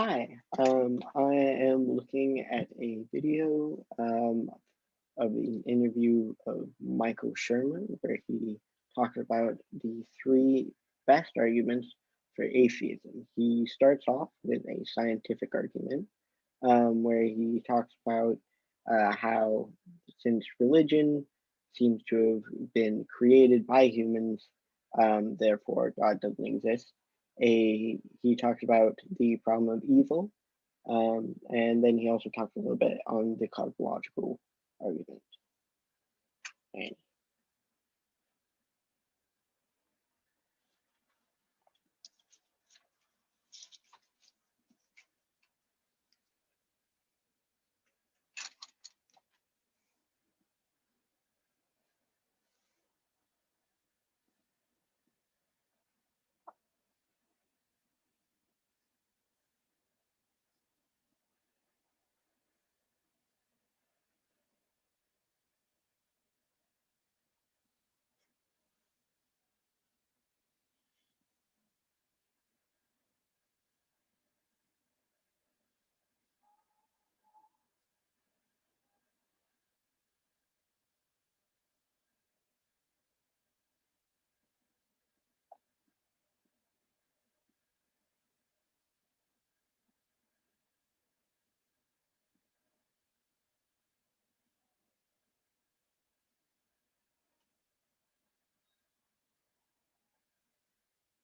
Hi, I am looking at a video of an interview of Michael Sherman where he talked about the three best arguments for atheism. He starts off with a scientific argument where he talks about how since religion seems to have been created by humans, therefore God doesn't exist. He talks about the problem of evil, and then he also talked a little bit on the cosmological argument. And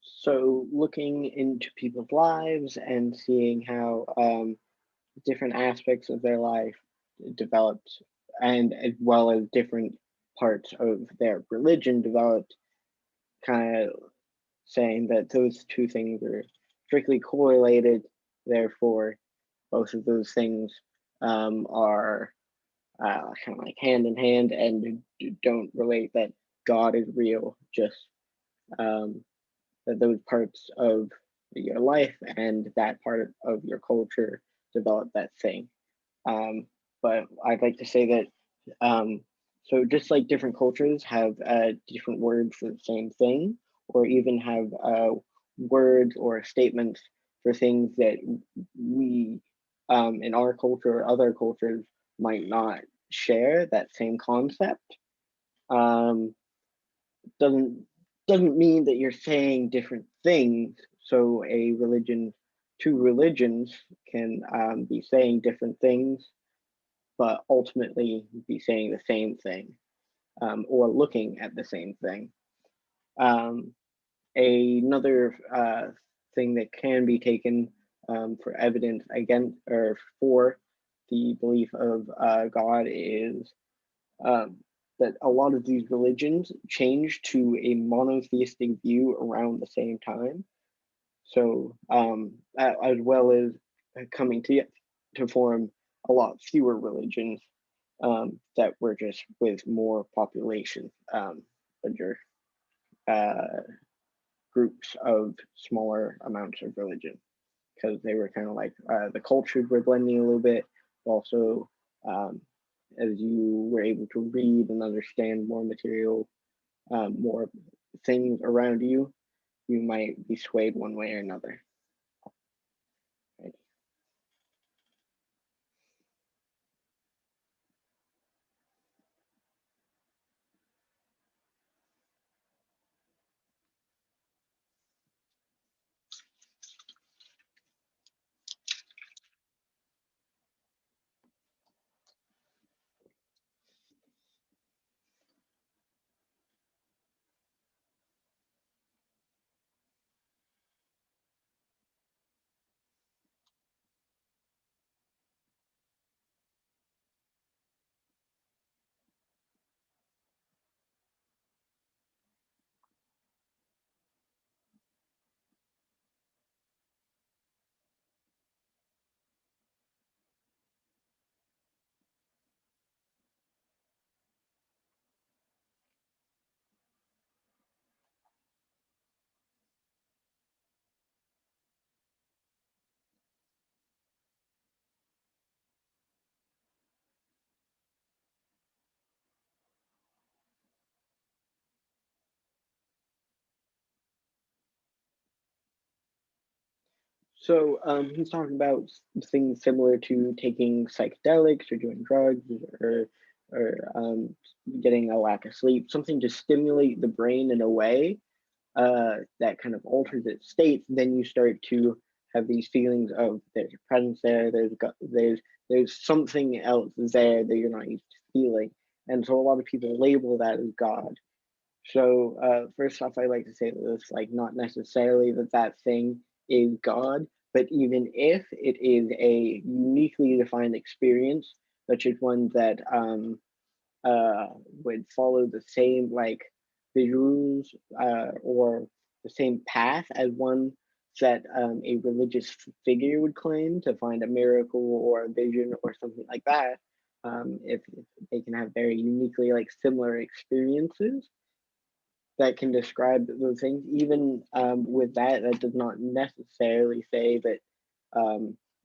so, looking into people's lives and seeing how different aspects of their life developed, and as well as different parts of their religion developed, kind of saying that those two things are strictly correlated. Therefore, both of those things are kind of like hand in hand and don't relate that God is real, just um, that those parts of your life and that part of your culture develop that thing. Um, but I'd like to say that so just like different cultures have different words for the same thing, or even have words or statements for things that we in our culture or other cultures might not share that same concept. Um, doesn't doesn't mean that you're saying different things. So a religion, two religions can be saying different things but ultimately be saying the same thing or looking at the same thing. Um, another thing that can be taken for evidence against or for the belief of God is um, that a lot of these religions change to a monotheistic view around the same time. So, as well as coming to form a lot fewer religions that were just with more population under uh, groups of smaller amounts of religion because they were kind of like the cultures were blending a little bit. Also, um, as you were able to read and understand more material, more things around you, you might be swayed one way or another. Right? He's talking about things similar to taking psychedelics or doing drugs or getting a lack of sleep, something to stimulate the brain in a way that kind of alters its state. Then you start to have these feelings of there's a presence there, there's something else there that you're not used to feeling, and so a lot of people label that as God. First off, I like to say that it's like not necessarily that that thing is God, but even if it is a uniquely defined experience, such as one that would follow the same like visuals or the same path as one that a religious figure would claim to find a miracle or a vision or something like that. If they can have very uniquely like similar experiences that can describe those things. Even with that, that does not necessarily say that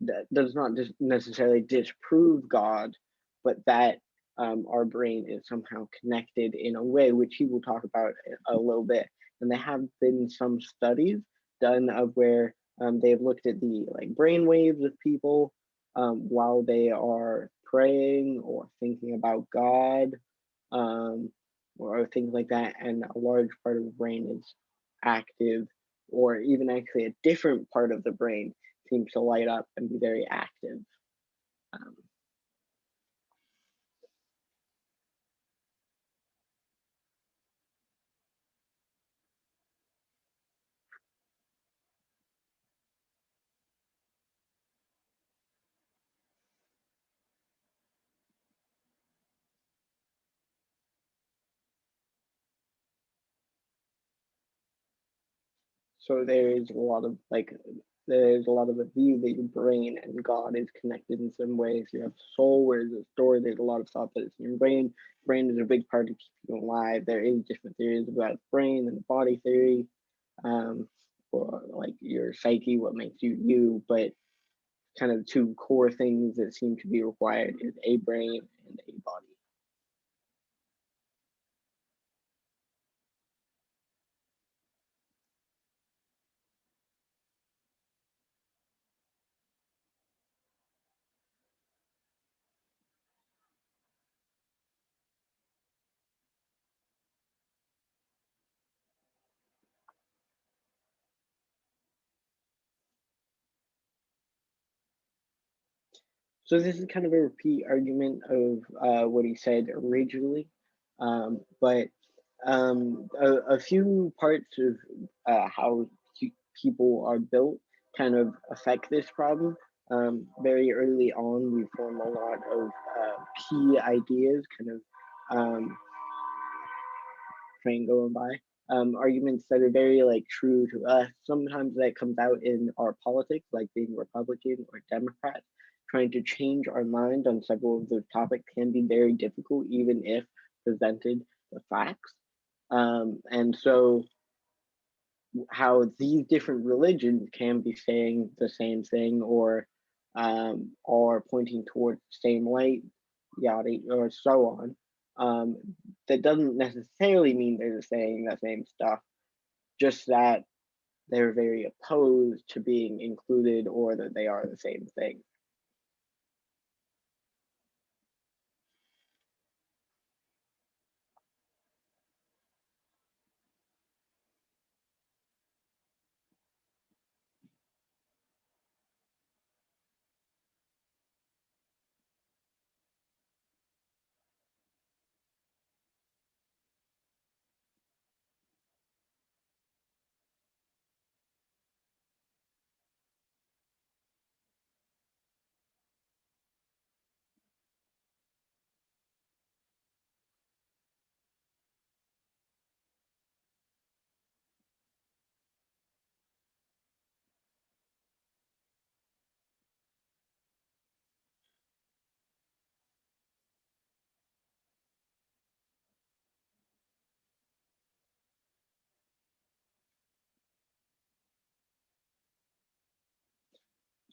that does not just necessarily disprove God, but that our brain is somehow connected in a way, which he will talk about a little bit. And there have been some studies done of where they've looked at the like brain waves of people while they are praying or thinking about God. Um, or things like that, and a large part of the brain is active, or even actually a different part of the brain seems to light up and be very active. Um, so there is a lot of like there's a lot of a view that your brain and God is connected in some ways. You have soul, where there's a story. There's a lot of thought that it's in your brain. Brain is a big part of keeping you alive. There is different theories about the brain and the body theory, um, or like your psyche, what makes you you. But kind of two core things that seem to be required is a brain and a body. So this is kind of a repeat argument of what he said originally, but a few parts of how people are built kind of affect this problem. Very early on, we form a lot of key ideas, kind of train going by. Arguments that are very like true to us. Sometimes that comes out in our politics, like being Republican or Democrat. Trying to change our mind on several of those topics can be very difficult, even if presented the facts. And so, how these different religions can be saying the same thing or pointing towards the same light, yada, or so on. That doesn't necessarily mean they're saying the same stuff, just that they're very opposed to being included or that they are the same thing.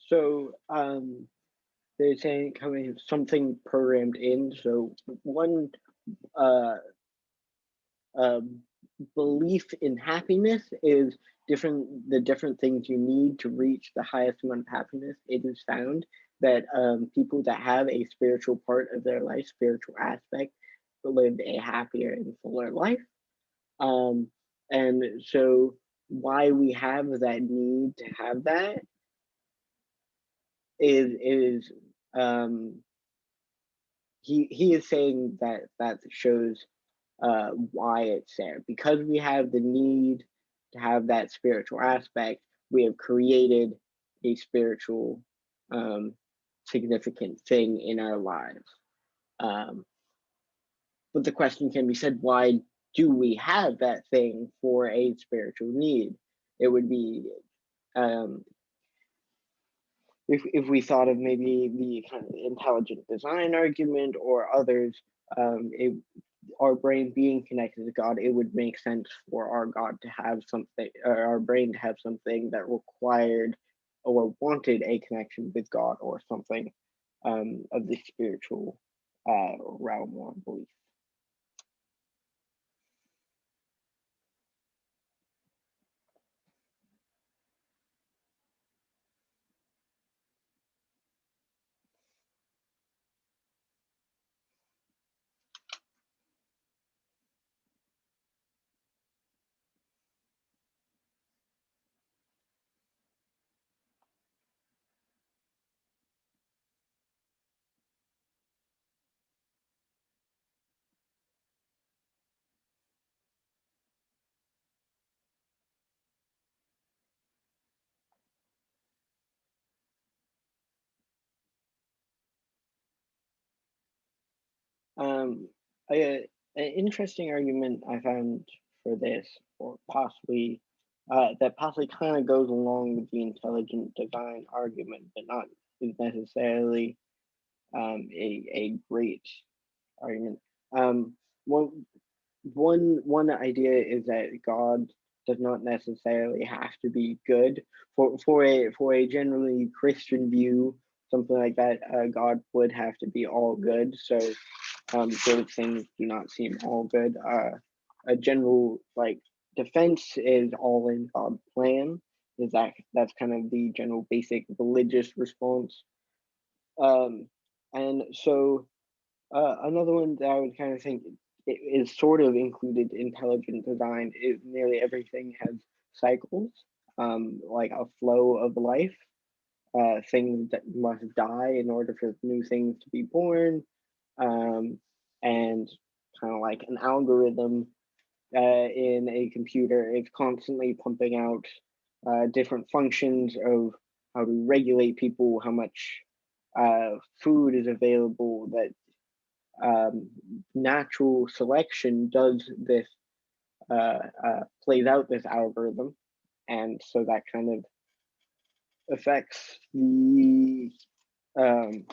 So they're saying coming something programmed in. So one uh, um, belief in happiness is the different things you need to reach the highest amount of happiness. It is found that people that have a spiritual part of their life, spiritual aspect, live a happier and fuller life. Um, and so why we have that need to have that is um, he is saying that that shows why it's there. Because we have the need to have that spiritual aspect, we have created a spiritual um, significant thing in our lives. Um, but the question can be said, why do we have that thing for a spiritual need? It would be um, if we thought of maybe the kind of intelligent design argument or others, it our brain being connected to God, it would make sense for our God to have something, or our brain to have something that required or wanted a connection with God or something of the spiritual realm or belief. Um, an interesting argument I found for this, or possibly that possibly kind of goes along with the intelligent design argument, but not necessarily a great argument. Um, one one idea is that God does not necessarily have to be good for a generally Christian view. Something like that, God would have to be all good. So those things do not seem all good. A general like defense is all in God's plan. Is that's kind of the general basic religious response. Um, and so another one that I would kind of think is sort of included intelligent design is nearly everything has cycles, like a flow of life, things that must die in order for new things to be born, um, and kind of like an algorithm in a computer is constantly pumping out different functions of how to regulate people, how much food is available, that um, natural selection does this, plays out this algorithm. And so that kind of affects the, um,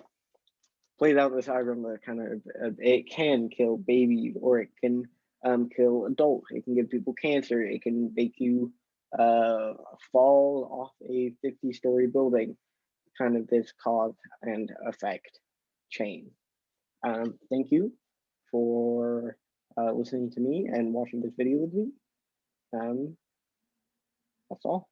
plays out this algorithm that kind of, it can kill babies or it can kill adults. It can give people cancer. It can make you fall off a 50-story building, kind of this cause and effect chain. Thank you for listening to me and watching this video with me. Um, that's all.